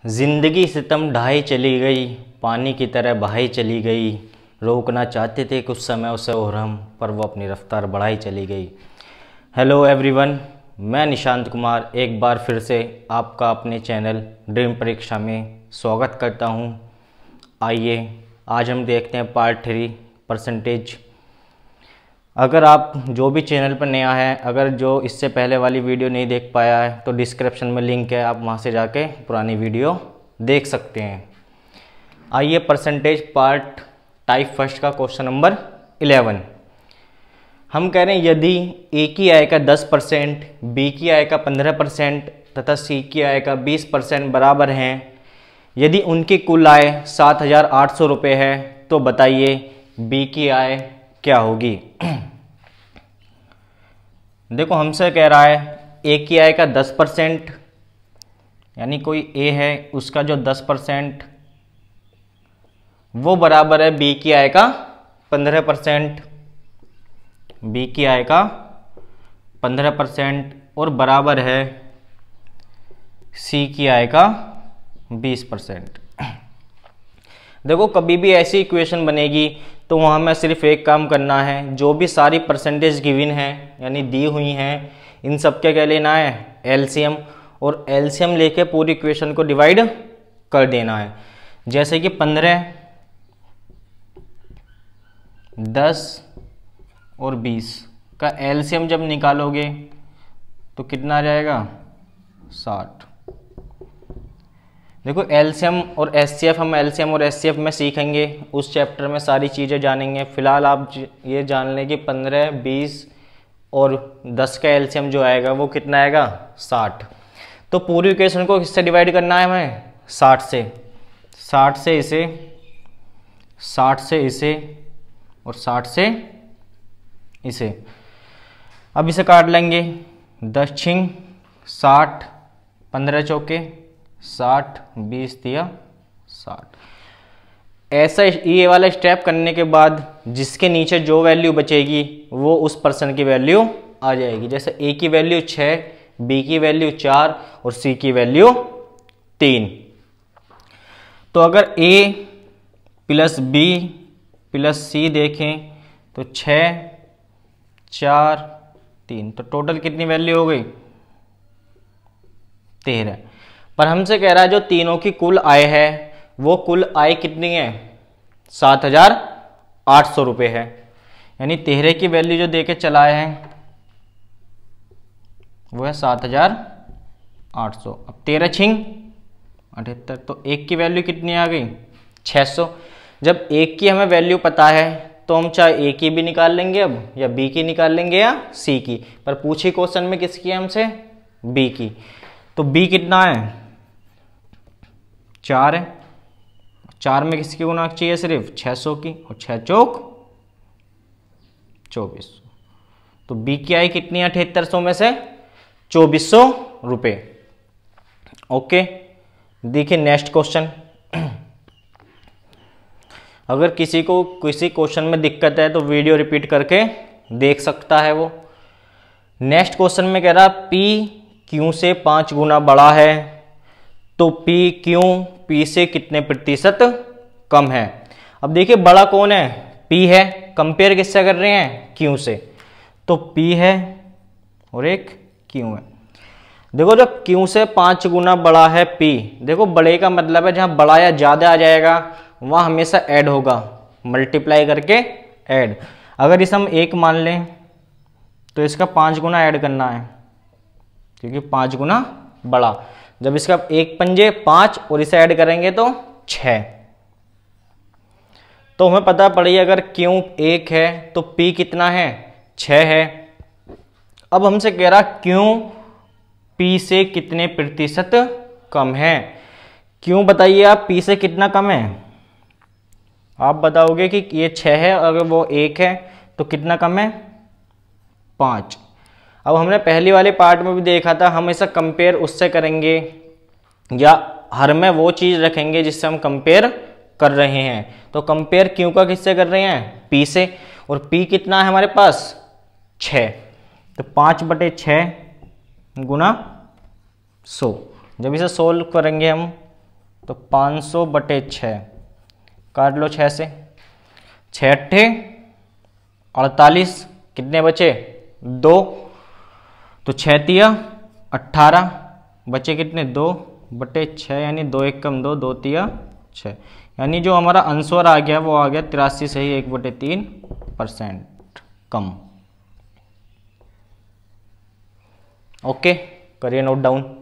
जिंदगी सितम ढाई चली गई, पानी की तरह बहाई चली गई। रोकना चाहते थे कुछ समय उसे और हम, पर वो अपनी रफ्तार बढ़ाई चली गई। हेलो एवरीवन, मैं निशांत कुमार एक बार फिर से आपका अपने चैनल ड्रीम परीक्षा में स्वागत करता हूं। आइए आज हम देखते हैं पार्ट 3 परसेंटेज। अगर आप जो भी चैनल पर नया है, अगर जो इससे पहले वाली वीडियो नहीं देख पाया है तो डिस्क्रिप्शन में लिंक है, आप वहां से जाके पुरानी वीडियो देख सकते हैं। आइए परसेंटेज पार्ट टाइप फर्स्ट का क्वेश्चन नंबर 11। हम कह रहे हैं यदि ए की आय का 10%, बी की आय का 15% तथा सी की आय का 20% बराबर हैं, यदि उनकी कुल आय 7,800 रुपये है तो बताइए बी की आय क्या होगी। देखो हमसे कह रहा है ए की आय का 10%, यानी कोई ए है उसका जो 10% वो बराबर है बी की आय का 15%, बी की आय का 15% और बराबर है सी की आय का 20%। देखो कभी भी ऐसी इक्वेशन बनेगी तो वहाँ में सिर्फ एक काम करना है, जो भी सारी परसेंटेज गिवन है यानी दी हुई हैं, इन सब के क्या लेना है एलसीएम, और एलसीएम लेके पूरी इक्वेशन को डिवाइड कर देना है। जैसे कि 15, 10 और 20 का एलसीएम जब निकालोगे तो कितना आ जाएगा 60। देखो एलसीएम और एचसीएफ, हम एलसीएम और एचसीएफ में सीखेंगे, उस चैप्टर में सारी चीज़ें जानेंगे। फिलहाल आप ये जान लें कि 15, 20 और 10 का एलसीएम जो आएगा वो कितना आएगा 60। तो पूरी इक्वेशन को किससे डिवाइड करना है हमें 60 से, 60 से इसे, 60 से इसे और 60 से इसे। अब इसे काट लेंगे, 10 छिंग 60, 15 चौके 60, 20 दिया 60। ऐसा ये वाला स्टेप करने के बाद जिसके नीचे जो वैल्यू बचेगी वो उस पर्सन की वैल्यू आ जाएगी। जैसे ए की वैल्यू 6, बी की वैल्यू 4 और सी की वैल्यू 3। तो अगर ए प्लस बी प्लस सी देखें तो 6, 4, 3, तो टोटल कितनी वैल्यू हो गई 13। पर हमसे कह रहा है जो तीनों की कुल आय है वो कुल आय कितनी है 7,800 रुपये है, यानी 13 की वैल्यू जो देके चलाए हैं वो है 7,800। अब 13 छिंग 78, तो एक की वैल्यू कितनी आ गई 600। जब एक की हमें वैल्यू पता है तो हम चाहे ए की भी निकाल लेंगे अब, या बी की निकाल लेंगे या सी की, पर पूछी क्वेश्चन में किसकी है हमसे बी की। तो बी कितना है 4 है, 4 में किसकी गुना चाहिए सिर्फ 600 की, और 6 चौक 2400। तो बी की आय कितनी है 7800 में से 2400 रुपये। ओके, देखिए नेक्स्ट क्वेश्चन। अगर किसी को किसी क्वेश्चन में दिक्कत है तो वीडियो रिपीट करके देख सकता है वो। नेक्स्ट क्वेश्चन में कह रहा पी क्यू से 5 गुना बड़ा है तो P क्यों P से कितने प्रतिशत कम है। अब देखिए बड़ा कौन है P है, कंपेयर किससे कर रहे हैं Q से, तो P है और एक Q है। देखो जब Q से 5 गुना बड़ा है P, देखो बड़े का मतलब है जहां बड़ा या ज्यादा आ जाएगा वहां हमेशा ऐड होगा, मल्टीप्लाई करके ऐड। अगर इसे हम 1 मान लें तो इसका 5 गुना ऐड करना है क्योंकि 5 गुना बड़ा। जब इसका 1 पंजे 5 और इसे ऐड करेंगे तो 6। तो हमें पता पड़ी अगर क्यों 1 है तो P कितना है 6 है। अब हमसे कह रहा क्यों P से कितने प्रतिशत कम है। क्यों बताइए आप P से कितना कम है, आप बताओगे कि ये 6 है, अगर वो 1 है तो कितना कम है 5। अब हमने पहली वाले पार्ट में भी देखा था, हम इसे कंपेयर उससे करेंगे या हर में वो चीज़ रखेंगे जिससे हम कंपेयर कर रहे हैं। तो कंपेयर क्यों का किससे कर रहे हैं P से, और P कितना है हमारे पास 6, तो 5/6 गुना 100। जब इसे सोल्व करेंगे हम तो 500/6 काट लो 6 से, 6 अट्ठे 48, कितने बचे 2, तो 6 तिया 18, बचे कितने 2/6 यानी 2 1 कम 2, 2 तिया 6, यानी जो हमारा आंसर आ गया वो आ गया 83 से ही 1/3% कम। ओके, करिए नोट डाउन।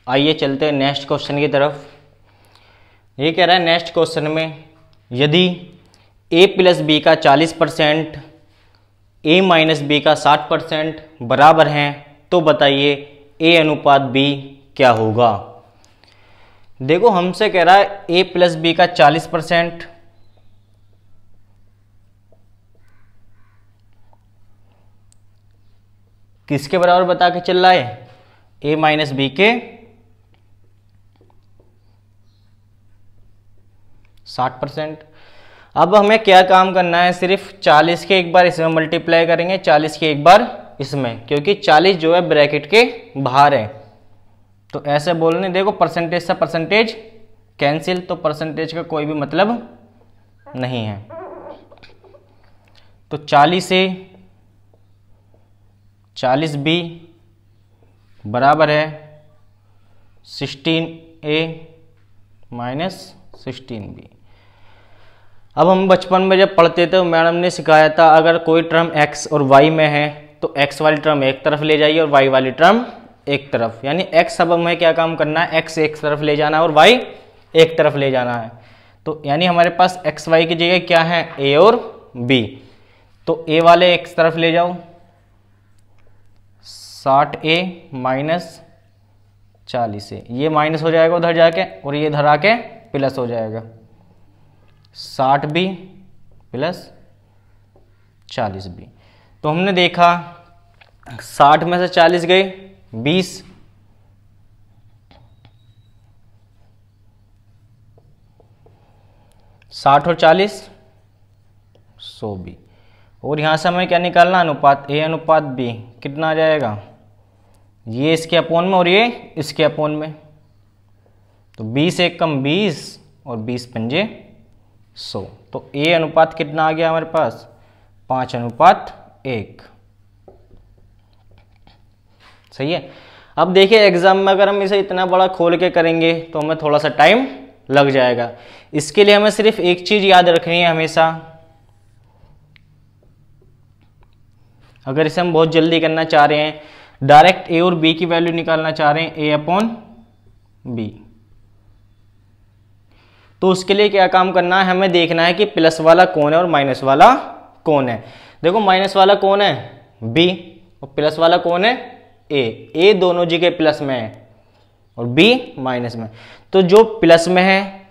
आइए चलते हैं नेक्स्ट क्वेश्चन की तरफ। ये कह रहा है नेक्स्ट क्वेश्चन में यदि a प्लस बी का 40%, a माइनस बी का 60% बराबर हैं तो बताइए a अनुपात b क्या होगा। देखो हमसे कह रहा है a प्लस बी का 40%, किसके बराबर बता के चल रहा है, a माइनस बी के 60%। अब हमें क्या काम करना है, सिर्फ 40 के एक बार इसमें मल्टीप्लाई करेंगे, 40 के एक बार इसमें, क्योंकि 40 जो है ब्रैकेट के बाहर है। तो ऐसे बोलने, देखो परसेंटेज से परसेंटेज कैंसिल, तो परसेंटेज का कोई भी मतलब नहीं है। तो 40 से 40b बराबर है 16a माइनस 16b। अब हम बचपन में जब पढ़ते थे मैडम ने सिखाया था, अगर कोई टर्म x और y में है तो x वाली टर्म एक तरफ ले जाइए और y वाली टर्म एक तरफ, यानी x अब हमें क्या काम करना है, x एक तरफ ले जाना है और y एक तरफ ले जाना है। तो यानी हमारे पास x y की जगह क्या है, a और b, तो a वाले एक तरफ ले जाओ 60a माइनस 40a, ये माइनस हो जाएगा उधर जाके और ये इधर आके प्लस हो जाएगा 60b प्लस 40b। तो हमने देखा 60 में से 40 गए 20, 60 और 40 100b, और यहाँ से हमें क्या निकालना, अनुपात a अनुपात b, कितना आ जाएगा, ये इसके अपोन में और ये इसके अपोन में, तो 20 एक कम 20 और 20 पंजे 100, तो a अनुपात कितना आ गया हमारे पास, 5:1। सही है। अब देखिए एग्जाम में अगर हम इसे इतना बड़ा खोल के करेंगे तो हमें थोड़ा सा टाइम लग जाएगा। इसके लिए हमें सिर्फ एक चीज याद रखनी है हमेशा, अगर इसे हम बहुत जल्दी करना चाह रहे हैं, डायरेक्ट a और b की वैल्यू निकालना चाह रहे हैं, a/b, तो उसके लिए क्या काम करना है, हमें देखना है कि प्लस वाला कौन है और माइनस वाला कौन है। देखो माइनस वाला कौन है, b, और प्लस वाला कौन है, a दोनों जगह प्लस में है और b माइनस में। तो जो प्लस में है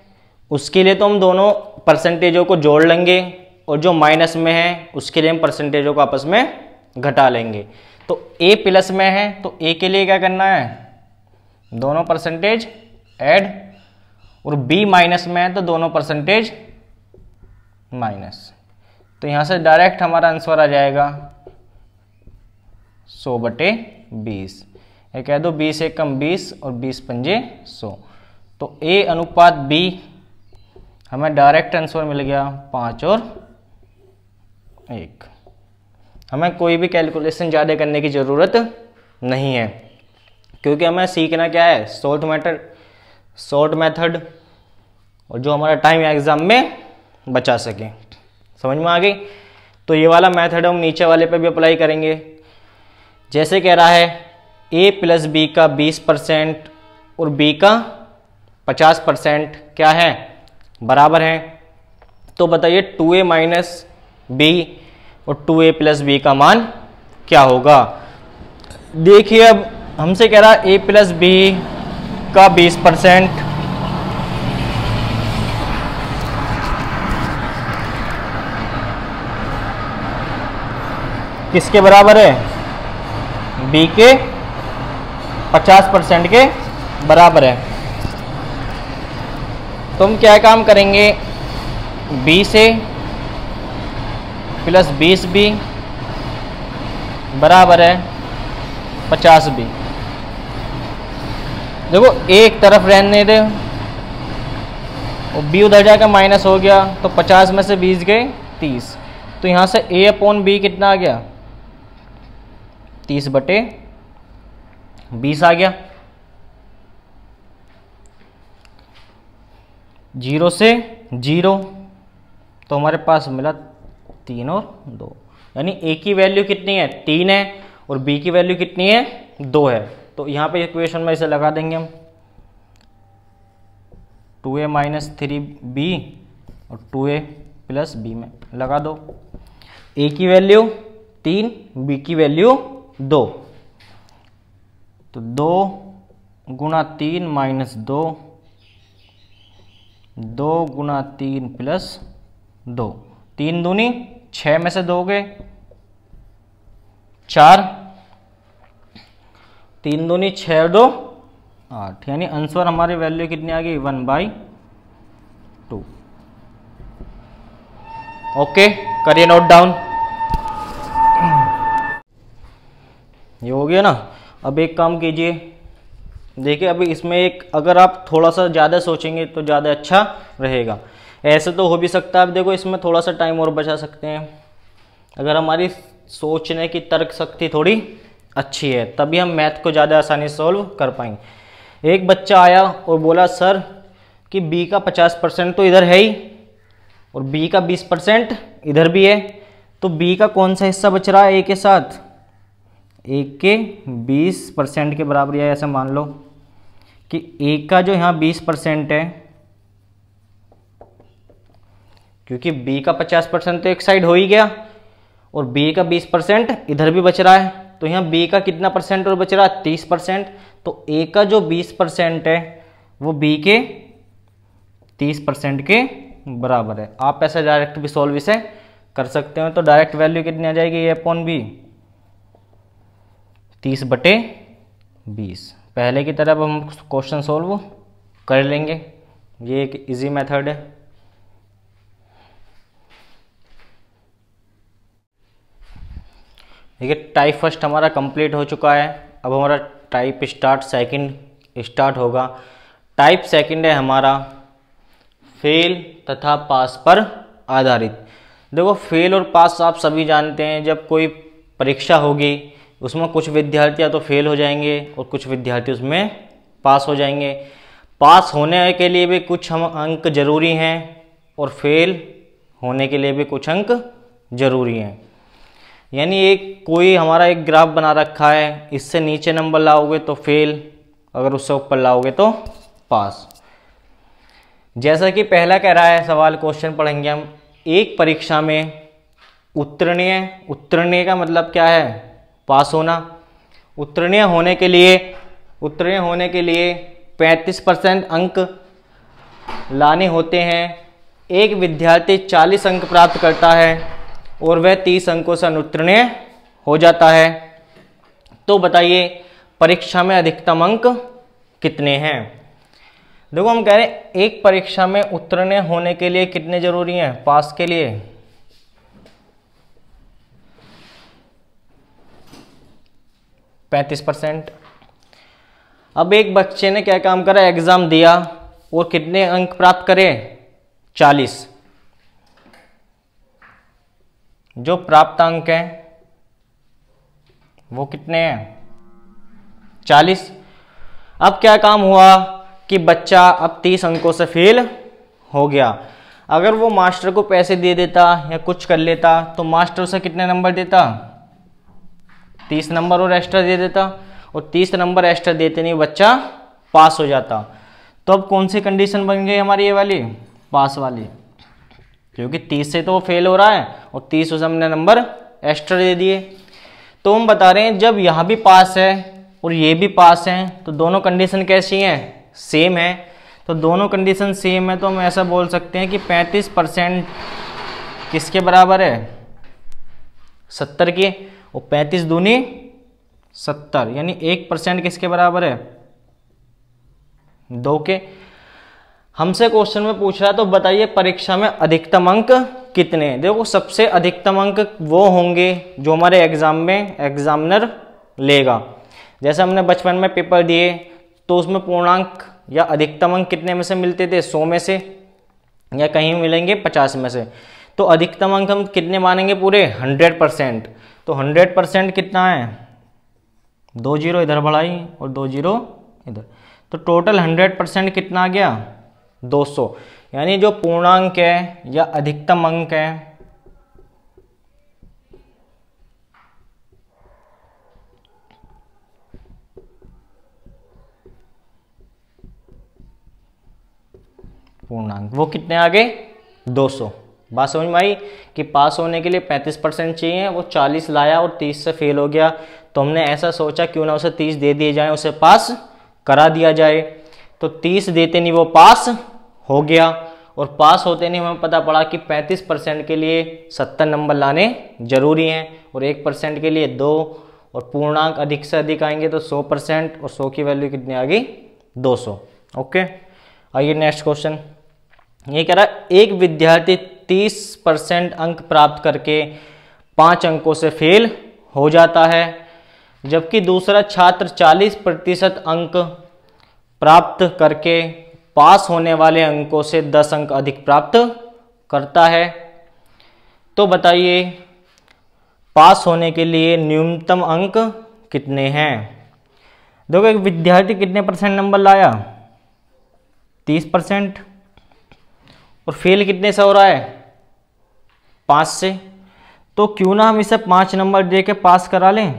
उसके लिए तो हम दोनों परसेंटेजों को जोड़ लेंगे और जो माइनस में है उसके लिए हम परसेंटेजों को आपस में घटा लेंगे। तो a प्लस में है तो a के लिए क्या करना है, दोनों परसेंटेज ऐड, और b माइनस में है तो दोनों परसेंटेज माइनस। तो यहां से डायरेक्ट हमारा आंसर आ जाएगा 100/20, ये कह दो 20 एक कम 20 और 20 पंजे 100, तो a अनुपात b हमें डायरेक्ट आंसर मिल गया 5 और 1। हमें कोई भी कैलकुलेशन ज़्यादा करने की ज़रूरत नहीं है, क्योंकि हमें सीखना क्या है, शॉर्ट मेथड, और जो हमारा टाइम एग्जाम में बचा सके। समझ में आ गई। तो ये वाला मेथड हम नीचे वाले पे भी अप्लाई करेंगे। जैसे कह रहा है a प्लस बी का 20% और b का 50% क्या है, बराबर है, तो बताइए 2a माइनस b और 2a प्लस बी का मान क्या होगा। देखिए अब हमसे कह रहा है a प्लस बी का 20% किसके बराबर है, b के 50% के बराबर है। तो हम क्या काम करेंगे, b से प्लस 20b बराबर है 50b। देखो एक तरफ रहने दे और b उधर जाकर माइनस हो गया, तो 50 में से 20 गए 30। तो यहाँ से a अपॉन b कितना आ गया, 30/20 आ गया। 0 से 0, तो हमारे पास मिला 3 और 2, यानी a की वैल्यू कितनी है 3 है और b की वैल्यू कितनी है 2 है। तो यहाँ पे इक्वेशन में इसे लगा देंगे हम, 2a माइनस 3b और 2a प्लस b में लगा दो। a की वैल्यू 3, b की वैल्यू 2, तो 2 गुणा 3 माइनस 2, 2 गुणा 3 प्लस 2, 3 दूनी 6 में से 2 गए 4, 3 दूनी 6 और 2 8, यानी आंसर हमारी वैल्यू कितनी आ गई 1/2। ओके, करिए नोट डाउन। ये हो गया ना। अब एक काम कीजिए, देखिए अभी इसमें एक, अगर आप थोड़ा सा ज़्यादा सोचेंगे तो ज़्यादा अच्छा रहेगा। ऐसे तो हो भी सकता है, अब देखो इसमें थोड़ा सा टाइम और बचा सकते हैं। अगर हमारी सोचने की तर्क शक्ति थोड़ी अच्छी है तभी हम मैथ को ज़्यादा आसानी से सॉल्व कर पाएंगे। एक बच्चा आया और बोला सर कि b का 50% तो इधर है ही और b का 20% इधर भी है, तो b का कौन सा हिस्सा बच रहा है a के साथ, a के 20% के बराबर, या ऐसे मान लो कि a का जो यहाँ 20% है, क्योंकि b का 50% तो एक साइड हो ही गया और b का 20% इधर भी बच रहा है, तो यहाँ b का कितना परसेंट और बच रहा है 30%। तो a का जो 20% है वो b के 30% के बराबर है। आप ऐसा डायरेक्ट भी सॉल्व इसे कर सकते हो, तो डायरेक्ट वैल्यू कितनी आ जाएगी a अपॉन b 30/20। पहले की तरह हम क्वेश्चन सॉल्व कर लेंगे, ये एक इजी मेथड है। देखिए टाइप फर्स्ट हमारा कंप्लीट हो चुका है, अब हमारा टाइप सेकंड स्टार्ट होगा। टाइप सेकंड है हमारा फेल तथा पास पर आधारित। देखो फेल और पास आप सभी जानते हैं, जब कोई परीक्षा होगी उसमें कुछ विद्यार्थी या तो फेल हो जाएंगे और कुछ विद्यार्थी उसमें पास हो जाएंगे। पास होने के लिए भी कुछ हम अंक जरूरी हैं और फेल होने के लिए भी कुछ अंक जरूरी हैं। यानी एक कोई हमारा एक ग्राफ बना रखा है, इससे नीचे नंबर लाओगे तो फेल, अगर उससे ऊपर लाओगे तो पास। जैसा कि पहला कह रहा है सवाल, क्वेश्चन पढ़ेंगे हम, एक परीक्षा में उत्तीर्ण का मतलब क्या है, पास होना। उत्तीर्ण होने के लिए 35% अंक लाने होते हैं। एक विद्यार्थी 40 अंक प्राप्त करता है और वह 30 अंकों से अनुत्तीर्ण हो जाता है। तो बताइए परीक्षा में अधिकतम अंक कितने हैं। देखो हम कह रहे हैं एक परीक्षा में उत्तीर्ण होने के लिए कितने जरूरी हैं, पास के लिए 35%। अब एक बच्चे ने क्या काम करा, एग्जाम दिया और कितने अंक प्राप्त करे 40। जो प्राप्त अंक हैं वो कितने हैं 40। अब क्या काम हुआ कि बच्चा अब 30 अंकों से फेल हो गया। अगर वो मास्टर को पैसे दे देता या कुछ कर लेता तो मास्टर उसे कितने नंबर देता, 30 नंबर और एक्स्ट्रा दे देता, और 30 नंबर एक्स्ट्रा देते नहीं बच्चा पास हो जाता। तो अब कौन सी कंडीशन बन गई हमारी, ये वाली पास वाली, क्योंकि 30 से तो वो फेल हो रहा है और 30 उसे हमने नंबर एक्स्ट्रा दे दिए। तो हम बता रहे हैं जब यहाँ भी पास है और ये भी पास हैं तो दोनों कंडीशन कैसी हैं, सेम है। तो दोनों कंडीशन सेम है तो हम ऐसा बोल सकते हैं कि 35% किसके बराबर है 70 के, और 35 दूनी 70, यानी 1% किसके बराबर है 2 के। हमसे क्वेश्चन में पूछ रहा है तो बताइए परीक्षा में अधिकतम अंक कितने। देखो सबसे अधिकतम अंक वो होंगे जो हमारे एग्जाम में एग्जामिनर लेगा। जैसे हमने बचपन में पेपर दिए तो उसमें पूर्णांक या अधिकतम अंक कितने में से मिलते थे, 100 में से, या कहीं मिलेंगे 50 में से। तो अधिकतम अंक हम कितने मानेंगे, पूरे 100%। तो 100% कितना है, 2 जीरो इधर बढ़ाई और 2 जीरो इधर, तो टोटल 100% कितना आ गया, 200। यानी जो पूर्णांक है या अधिकतम अंक है पूर्णांक, वो कितने आ गए, 200। बात समझ में आई कि पास होने के लिए 35% चाहिए, वो 40 लाया और 30 से फेल हो गया, तो हमने ऐसा सोचा क्यों ना उसे 30 दे दिए जाए, उसे पास करा दिया जाए। तो 30 देते नहीं वो पास हो गया, और पास होते नहीं हमें पता पड़ा कि 35% के लिए 70 नंबर लाने जरूरी हैं, और 1% के लिए 2, और पूर्णांक अधिक से अधिक आएंगे तो 100%, और 100 की वैल्यू कितनी आ गई, 200। ओके, आइए नेक्स्ट क्वेश्चन। ये कह रहा है एक विद्यार्थी 30% अंक प्राप्त करके 5 अंकों से फेल हो जाता है, जबकि दूसरा छात्र 40% अंक प्राप्त करके पास होने वाले अंकों से 10 अंक अधिक प्राप्त करता है। तो बताइए पास होने के लिए न्यूनतम अंक कितने हैं। देखो एक विद्यार्थी कितने % नंबर लाया, 30%, और फेल कितने से हो रहा है, 5 से। तो क्यों ना हम इसे 5 नंबर दे के पास करा लें,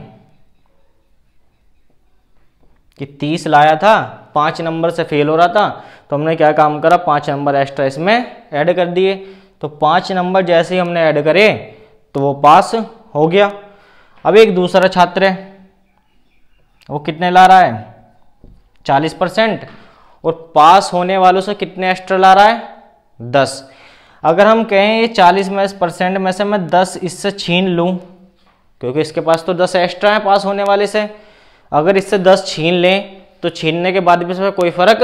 कि 30 लाया था, 5 नंबर से फेल हो रहा था, तो हमने क्या काम करा, 5 नंबर एक्स्ट्रा इसमें ऐड कर दिए। तो 5 नंबर जैसे ही हमने ऐड करे तो वो पास हो गया। अब एक दूसरा छात्र है, वो कितने ला रहा है, 40%, और पास होने वालों से कितने एक्स्ट्रा ला रहा है, 10। अगर हम कहें ये 40% में से मैं 10 इससे छीन लूं, क्योंकि इसके पास तो 10 एक्स्ट्रा है पास होने वाले से, अगर इससे 10 छीन लें तो छीनने के बाद भी इसमें कोई फर्क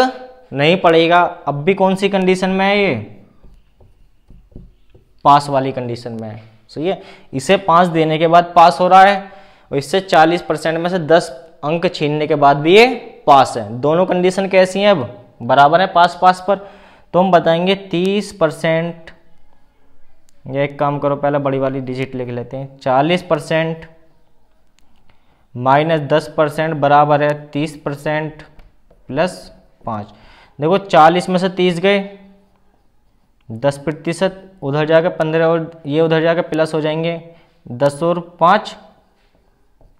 नहीं पड़ेगा। अब भी कौन सी कंडीशन में है, ये पास वाली कंडीशन में है, सही है। इसे 5 देने के बाद पास हो रहा है, और इससे 40% में से 10 अंक छीनने के बाद भी ये पास है। दोनों कंडीशन कैसी हैं, अब बराबर है पास पास पर। तो हम बताएंगे 30%, या एक काम करो पहले बड़ी वाली डिजिट लिख लेते हैं, 40% माइनस 10% बराबर है 30% प्लस 5। देखो 40 में से 30 गए, 10% उधर जाकर 15, और ये उधर जाकर प्लस हो जाएंगे, 10 और 5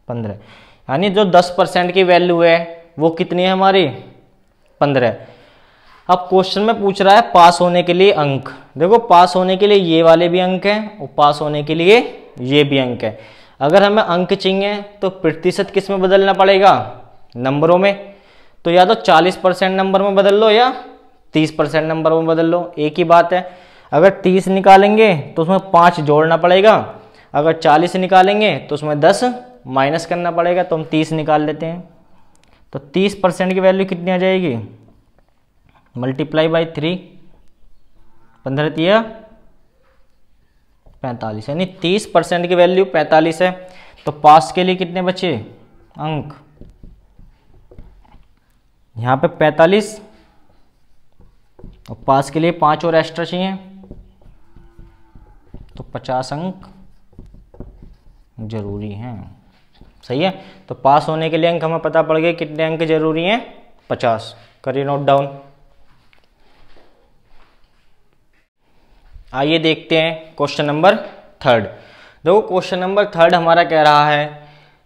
15, यानी जो 10% की वैल्यू है वो कितनी है हमारी, 15। अब क्वेश्चन में पूछ रहा है पास होने के लिए अंक। देखो पास होने के लिए ये वाले भी अंक हैं, और पास होने के लिए ये भी अंक है। अगर हमें अंक चाहिए तो प्रतिशत किस में बदलना पड़ेगा, नंबरों में। तो या तो 40% नंबर में बदल लो या 30% नंबर में बदल लो, एक ही बात है। अगर 30 निकालेंगे तो उसमें 5 जोड़ना पड़ेगा, अगर 40 निकालेंगे तो उसमें 10 माइनस करना पड़ेगा। तो हम 30 निकाल लेते हैं, तो 30% की वैल्यू कितनी आ जाएगी, मल्टीप्लाई बाई 3, 15 तिया 45, यानी 30% की वैल्यू 45 है। तो पास के लिए कितने बचे अंक, यहाँ पे 45, और पास के लिए 5 और एक्स्ट्रा चाहिए, तो 50 अंक जरूरी हैं, सही है। तो पास होने के लिए अंक हमें पता पड़ गए, कितने अंक जरूरी हैं, 50। करिए नोट डाउन। आइए देखते हैं क्वेश्चन नंबर 3। देखो क्वेश्चन नंबर 3 हमारा कह रहा है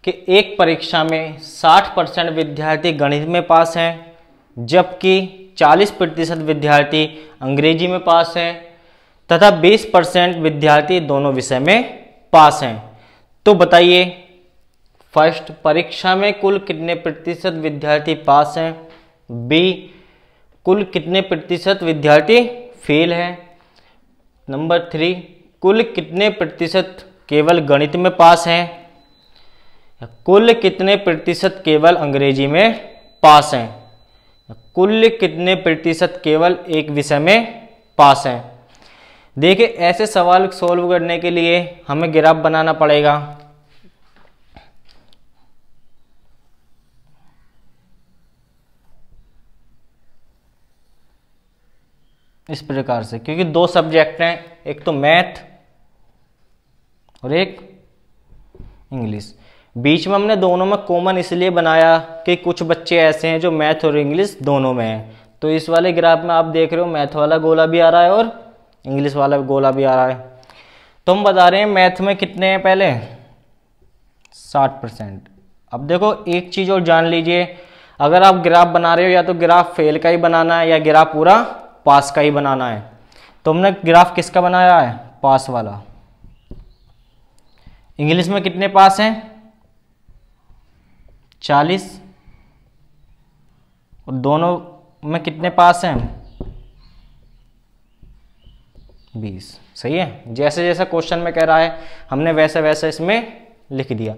कि एक परीक्षा में 60% विद्यार्थी गणित में पास हैं, जबकि 40% विद्यार्थी अंग्रेजी में पास हैं, तथा 20% विद्यार्थी दोनों विषय में पास हैं। तो बताइए फर्स्ट, परीक्षा में कुल कितने प्रतिशत विद्यार्थी पास हैं, बी कुल कितने प्रतिशत विद्यार्थी फेल हैं, नंबर 3 कुल कितने प्रतिशत केवल गणित में पास हैं, कुल कितने प्रतिशत केवल अंग्रेजी में पास हैं, कुल कितने प्रतिशत केवल एक विषय में पास हैं। देखिए ऐसे सवाल सोल्व करने के लिए हमें ग्राफ बनाना पड़ेगा। इस प्रकार से, क्योंकि दो सब्जेक्ट हैं, एक तो मैथ और एक इंग्लिश। बीच में हमने दोनों में कॉमन इसलिए बनाया कि कुछ बच्चे ऐसे हैं जो मैथ और इंग्लिश दोनों में हैं। तो इस वाले ग्राफ में आप देख रहे हो मैथ वाला गोला भी आ रहा है और इंग्लिश वाला गोला भी आ रहा है। तो हम बता रहे हैं मैथ में कितने हैं पहले 60%। अब देखो एक चीज़ और जान लीजिए, अगर आप ग्राफ बना रहे हो या तो ग्राफ फेल का ही बनाना है या ग्राफ पूरा पास का ही बनाना है। तो हमने ग्राफ किसका बनाया है, पास वाला। इंग्लिश में कितने पास हैं 40, और दोनों में कितने पास हैं 20। सही है, जैसे जैसा क्वेश्चन में कह रहा है हमने वैसे वैसे इसमें लिख दिया।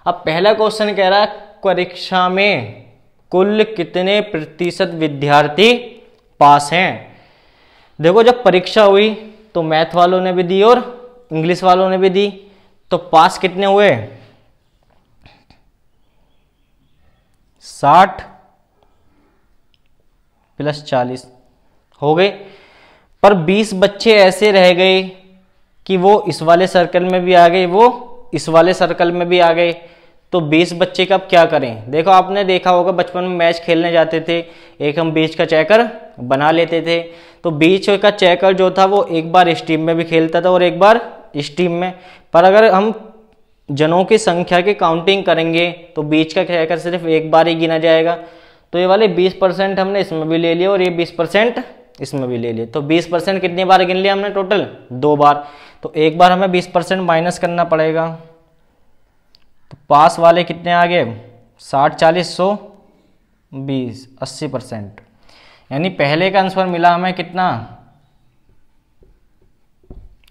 अब पहला क्वेश्चन कह रहा है परीक्षा में कुल कितने प्रतिशत विद्यार्थी पास हैं। देखो जब परीक्षा हुई तो मैथ वालों ने भी दी और इंग्लिश वालों ने भी दी, तो पास कितने हुए 60 + 40 हो गए। पर 20 बच्चे ऐसे रह गए कि वो इस वाले सर्कल में भी आ गए, वो इस वाले सर्कल में भी आ गए। तो 20 बच्चे का अब क्या करें। देखो आपने देखा होगा बचपन में मैच खेलने जाते थे, एक हम बीच का चेकर बना लेते थे। तो बीच का चेकर जो था वो एक बार इस टीम में भी खेलता था और एक बार इस टीम में। पर अगर हम जनों की संख्या की काउंटिंग करेंगे तो बीच का चेकर सिर्फ एक बार ही गिना जाएगा। तो ये वाले 20% हमने इसमें भी ले लिया और ये 20% इसमें भी ले लिए। तो 20% कितनी बार गिन लिया हमने टोटल 2 बार। तो एक बार हमें 20% माइनस करना पड़ेगा। तो पास वाले कितने आ गए 60 40 100 20 80%। यानी पहले का आंसर मिला हमें कितना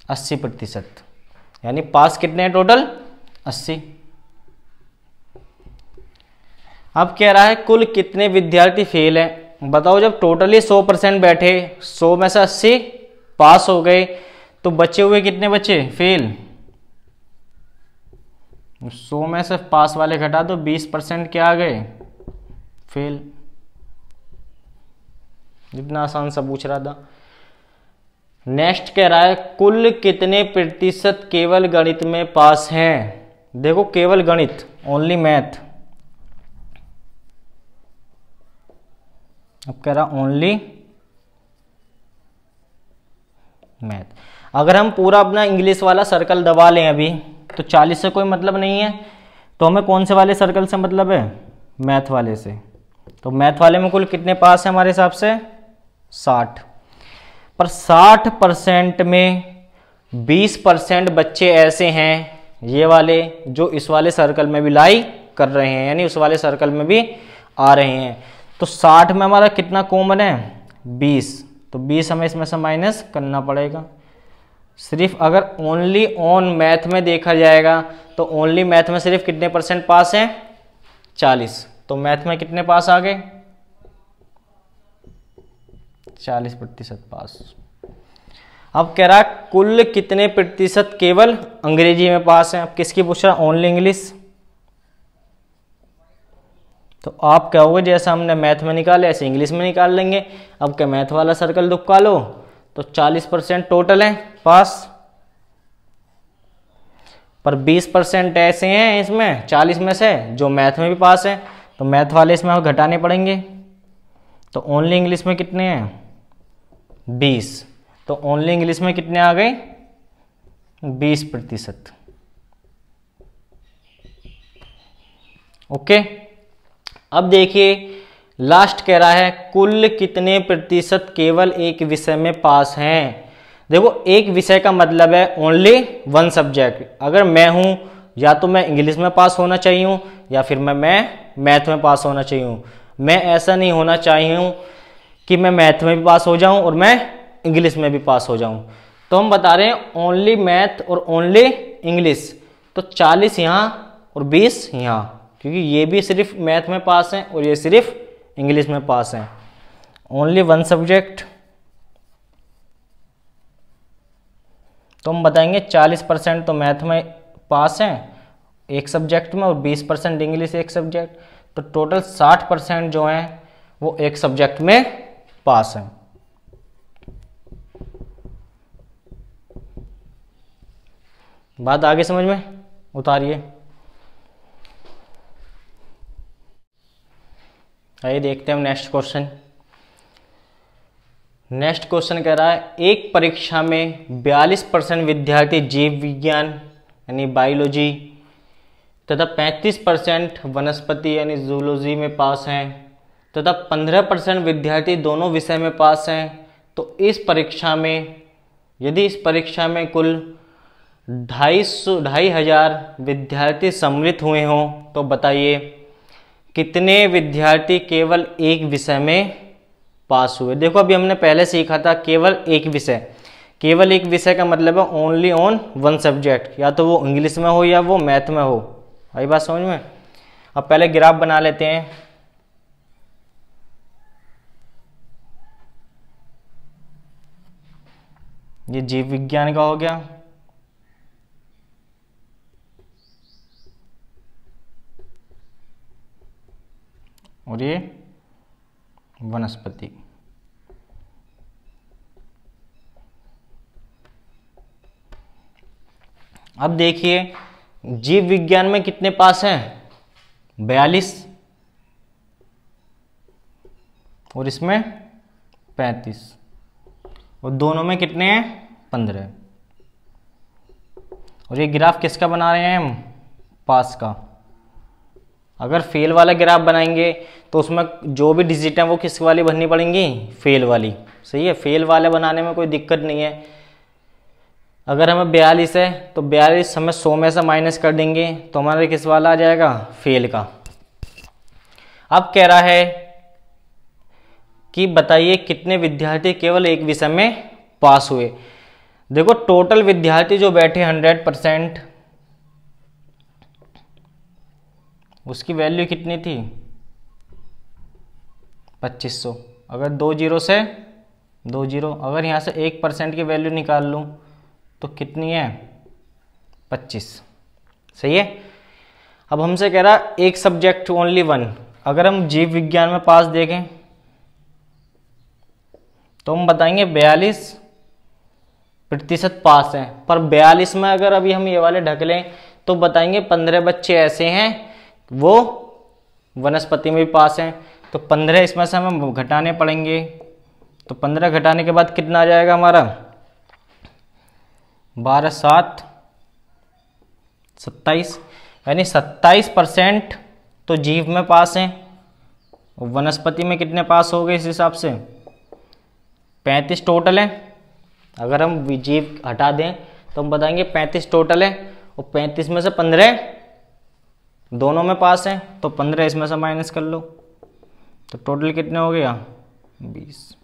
80%। यानी पास कितने हैं टोटल 80। अब कह रहा है कुल कितने विद्यार्थी फेल हैं। बताओ जब टोटली 100% बैठे, 100 में से 80 पास हो गए, तो बचे हुए कितने बचे फेल। 100 में से पास वाले घटा दो 20% क्या आ गए फेल। जितना आसान सा पूछ रहा था। नेक्स्ट कह रहा है कुल कितने प्रतिशत केवल गणित में पास हैं। देखो केवल गणित ओनली मैथ। अब कह रहा ओनली मैथ। अगर हम पूरा अपना इंग्लिश वाला सर्कल दबा लें अभी, तो 40 से कोई मतलब नहीं है। तो हमें कौन से वाले सर्कल से मतलब है मैथ वाले से। तो मैथ वाले में कुल कितने पास है हमारे हिसाब से 60। पर 60% में 20% बच्चे ऐसे हैं ये वाले जो इस वाले सर्कल में भी लाई कर रहे हैं, यानी उस वाले सर्कल में भी आ रहे हैं। तो 60 में हमारा कितना कॉमन है 20। तो 20 हमें इसमें से माइनस करना पड़ेगा। सिर्फ अगर ओनली ऑन मैथ में देखा जाएगा तो ओनली मैथ में सिर्फ कितने % पास हैं 40। तो मैथ में कितने पास आ गए 40% पास। अब कह रहा है कुल कितने प्रतिशत केवल अंग्रेजी में पास हैं। अब किसकी पूछ रहा ओनली इंग्लिश। तो आप कहोगे जैसा हमने मैथ में निकाले ऐसे इंग्लिश में निकाल लेंगे। अब क्या मैथ वाला सर्कल दुबका लो तो 40% टोटल है पास। पर 20% ऐसे हैं इसमें 40 में से जो मैथ में भी पास है, तो मैथ वाले इसमें और घटाने पड़ेंगे। तो ओनली इंग्लिश में कितने हैं 20। तो ओनली इंग्लिश में कितने आ गए 20%। ओके। अब देखिए लास्ट कह रहा है कुल कितने प्रतिशत केवल एक विषय में पास हैं। देखो एक विषय का मतलब है ओनली 1 सब्जेक्ट। अगर मैं हूं या तो मैं इंग्लिश में पास होना चाहिए हूं या फिर मैं मैथ में पास होना चाहिए हूं। मैं ऐसा नहीं होना चाहिए हूं कि मैं मैथ में भी पास हो जाऊं और मैं इंग्लिश में भी पास हो जाऊं। तो हम बता रहे हैं ओनली मैथ और ओनली इंग्लिश। तो 40 यहाँ और 20 यहाँ, क्योंकि ये भी सिर्फ मैथ में पास हैं और ये सिर्फ इंग्लिश में पास हैं। Only 1 subject. तो हम बताएंगे 40% तो मैथ में पास हैं एक सब्जेक्ट में और 20% इंग्लिश एक सब्जेक्ट। तो टोटल 60% जो हैं वो एक सब्जेक्ट में पास हैं। बात आगे समझ में उतारिए। आइए देखते हैं नेक्स्ट क्वेश्चन। नेक्स्ट क्वेश्चन कह रहा है एक परीक्षा में 42% विद्यार्थी जीव विज्ञान यानी बायोलॉजी तथा 35% वनस्पति यानी जूलॉजी में पास हैं तथा 15% विद्यार्थी दोनों विषय में पास हैं। तो इस परीक्षा में यदि इस परीक्षा में कुल 2,500 विद्यार्थी सम्मिलित हुए हों तो बताइए कितने विद्यार्थी केवल एक विषय में पास हुए। देखो अभी हमने पहले सीखा था केवल एक विषय। केवल एक विषय का मतलब है ओनली ऑन वन सब्जेक्ट, या तो वो इंग्लिश में हो या वो मैथ में हो। आई बात समझ में। अब पहले ग्राफ बना लेते हैं। ये जीव विज्ञान का हो गया, और ये वनस्पति। अब देखिए जीव विज्ञान में कितने पास हैं 42 और इसमें 35 और दोनों में कितने हैं 15। और ये ग्राफ किसका बना रहे हैं हम पास का। अगर फेल वाला ग्राफ बनाएंगे तो उसमें जो भी डिजिट है वो किस वाली बननी पड़ेंगी फेल वाली। सही है, फेल वाले बनाने में कोई दिक्कत नहीं है। अगर हमें 42 है तो 42 हमें 100 में से माइनस कर देंगे तो हमारे किस वाला आ जाएगा फेल का। अब कह रहा है कि बताइए कितने विद्यार्थी केवल एक विषय में पास हुए। देखो टोटल विद्यार्थी जो बैठे 100%, उसकी वैल्यू कितनी थी 2500। अगर 2 जीरो से 2 जीरो, अगर यहाँ से 1% की वैल्यू निकाल लूँ तो कितनी है 25। सही है। अब हमसे कह रहा है एक सब्जेक्ट ओनली वन। अगर हम जीव विज्ञान में पास देखें तो हम बताएंगे 42% पास हैं, पर 42 में अगर अभी हम ये वाले ढक लें तो बताएंगे 15 बच्चे ऐसे हैं वो वनस्पति में भी पास हैं। तो 15 इसमें से हमें घटाने पड़ेंगे। तो 15 घटाने के बाद कितना आ जाएगा हमारा 12 7 27, यानी 27% तो जीव में पास हैं। वनस्पति में कितने पास हो गए इस हिसाब से 35 टोटल है। अगर हम जीव हटा दें तो हम बताएंगे 35 टोटल है और 35 में से 15 दोनों में पास हैं, तो 15 इसमें से माइनस कर लो तो टोटल कितने हो गया 20।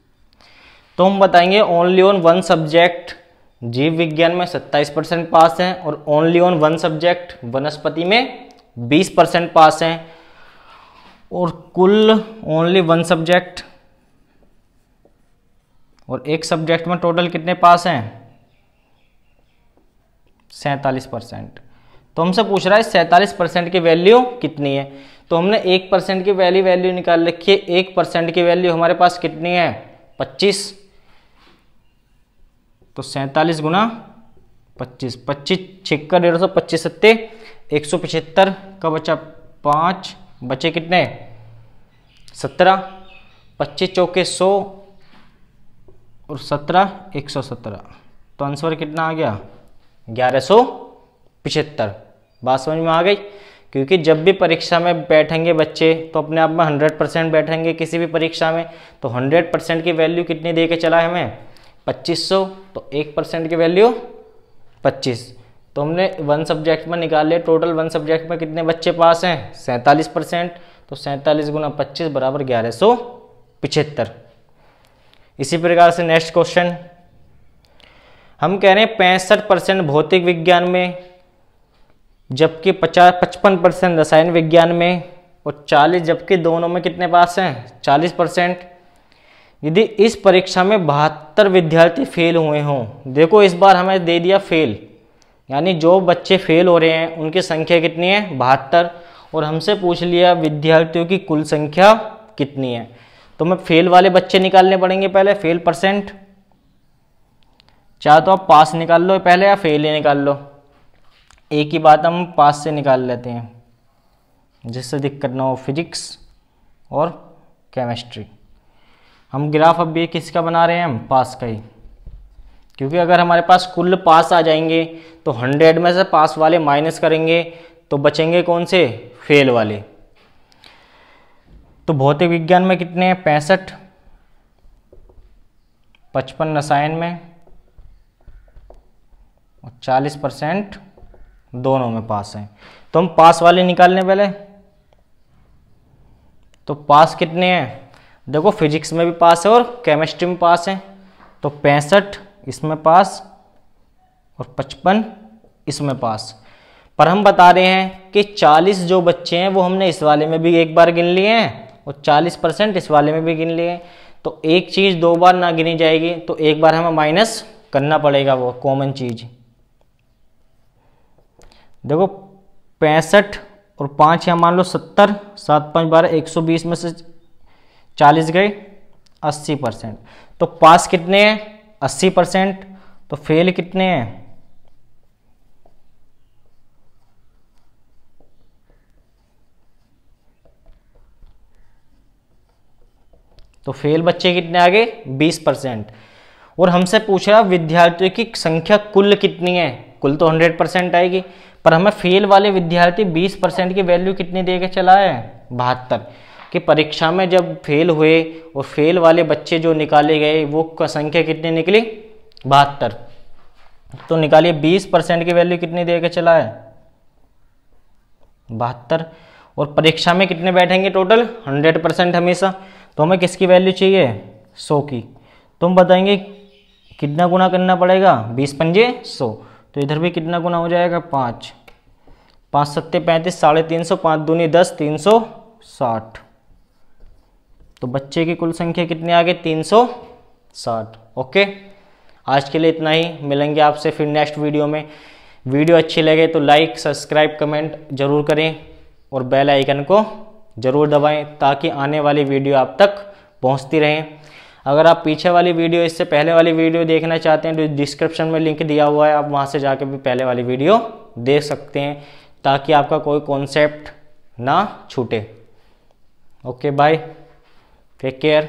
तो हम बताएंगे ओनली ऑन वन सब्जेक्ट जीव विज्ञान में 27% पास हैं और ओनली ऑन वन सब्जेक्ट वनस्पति में 20% पास हैं। और कुल ओनली वन सब्जेक्ट और एक सब्जेक्ट में टोटल कितने पास हैं 47%। तो हमसे पूछ रहा है 47% की वैल्यू कितनी है। तो हमने 1% की वैल्यू निकाल रखी है। 1% की वैल्यू हमारे पास कितनी है 25। तो 47 गुना 25, 25 छिक्कर 150, 25 सत्ते 175 का बचा 5, बचे कितने 17, 25 चौके 100 और 17 117। तो आंसर कितना आ गया 1175। बात समझ में आ गई। क्योंकि जब भी परीक्षा में बैठेंगे बच्चे तो अपने आप में 100% बैठेंगे किसी भी परीक्षा में। तो 100% की वैल्यू कितनी दे के चला है हमें 2500, तो 1% की वैल्यू 25। तो हमने वन सब्जेक्ट में निकाल लिया। टोटल वन सब्जेक्ट में कितने बच्चे पास हैं 47%। तो 47 गुना 25 बराबर 1175। इसी प्रकार से नेक्स्ट क्वेश्चन हम कह रहे हैं 65% भौतिक विज्ञान में, जबकि 55% रसायन विज्ञान में और 40, जबकि दोनों में कितने पास हैं 40%। यदि इस परीक्षा में 72 विद्यार्थी फेल हुए हों। देखो इस बार हमें दे दिया फेल, यानी जो बच्चे फेल हो रहे हैं उनकी संख्या कितनी है 72, और हमसे पूछ लिया विद्यार्थियों की कुल संख्या कितनी है। तो हमें फेल वाले बच्चे निकालने पड़ेंगे पहले, फेल परसेंट। चाहे तो आप पास निकाल लो पहले या फेल ही निकाल लो। एक ही बात हम पास से निकाल लेते हैं जिससे दिक्कत ना हो, फिजिक्स और केमिस्ट्री। हम ग्राफ अब भी किसका बना रहे हैं, हम पास का ही, क्योंकि अगर हमारे पास कुल पास आ जाएंगे तो 100 में से पास वाले माइनस करेंगे तो बचेंगे कौन से, फेल वाले। तो भौतिक विज्ञान में कितने हैं, 65, 55 रसायन में और 40% दोनों में पास हैं। तो हम पास वाले निकालने पहले। तो पास कितने हैं, देखो फिजिक्स में भी पास है और केमिस्ट्री में पास है। तो 65 इसमें पास और 55 इसमें पास। पर हम बता रहे हैं कि 40 जो बच्चे हैं वो हमने इस वाले में भी एक बार गिन लिए हैं और 40% इस वाले में भी गिन लिए हैं। तो एक चीज़ 2 बार ना गिनी जाएगी, तो एक बार हमें माइनस करना पड़ेगा, वो कॉमन चीज़। देखो 65 और 5 यहाँ मान लो 70, 7 5 12, 120 में से 40 गए, 80%। तो पास कितने हैं, 80%। तो फेल कितने हैं, तो फेल बच्चे कितने आ गए, 20%। और हमसे पूछ रहा विद्यार्थियों की संख्या कुल कितनी है, कुल तो 100% आएगी, पर हमें फेल वाले विद्यार्थी 20% की वैल्यू कितनी दे के चला है, 72। कि परीक्षा में जब फेल हुए और फेल वाले बच्चे जो निकाले गए वो संख्या कितनी निकली, 72। तो निकालिए 20% की वैल्यू कितनी दे के चला है, 72। और परीक्षा में कितने बैठेंगे टोटल, 100% हमेशा। तो हमें किसकी वैल्यू चाहिए, 100 की। तो हम बताएंगे कितना गुना करना पड़ेगा, 20 पंजे 100। तो इधर भी कितना गुना हो जाएगा, 5 5 7 35, 350, 5 दूनी 10, 360। तो बच्चे की कुल संख्या कितनी आ गई, 360। ओके, आज के लिए इतना ही, मिलेंगे आपसे फिर नेक्स्ट वीडियो में। वीडियो अच्छी लगे तो लाइक सब्सक्राइब कमेंट जरूर करें और बेल आइकन को ज़रूर दबाएं ताकि आने वाली वीडियो आप तक पहुंचती रहें। अगर आप पीछे वाली वीडियो, इससे पहले वाली वीडियो देखना चाहते हैं तो डिस्क्रिप्शन में लिंक दिया हुआ है, आप वहां से जाकर भी पहले वाली वीडियो देख सकते हैं ताकि आपका कोई कॉन्सेप्ट ना छूटे। Okay bye, take care.